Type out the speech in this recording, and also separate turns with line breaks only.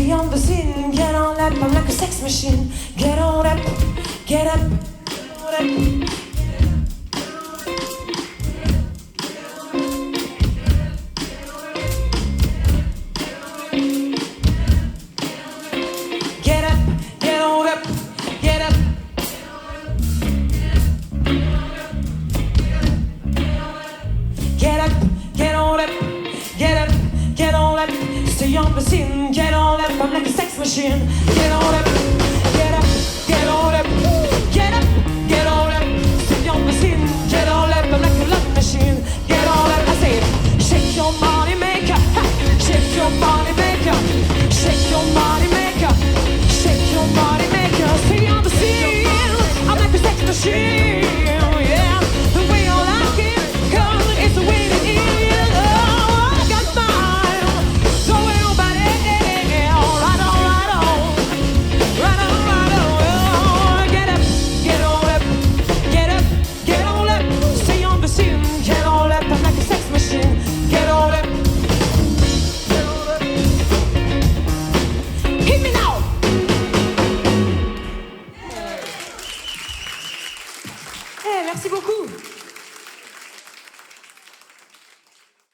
stay on the scene, get on up, I'm like a sex machine. Get on up, get up, get on up. On the scene, get on up, I'm like a sex machine. Get on up, get up, get on up, get up, get on up. Stay on the scene, get on up, I'm like a love machine. Get on up, I say, shake your money maker, shake your money maker, shake your money maker, shake your money maker. Stay on the scene, I'm like a sex machine. Yeah, the way I like it, 'cause it's the way it is. Merci beaucoup.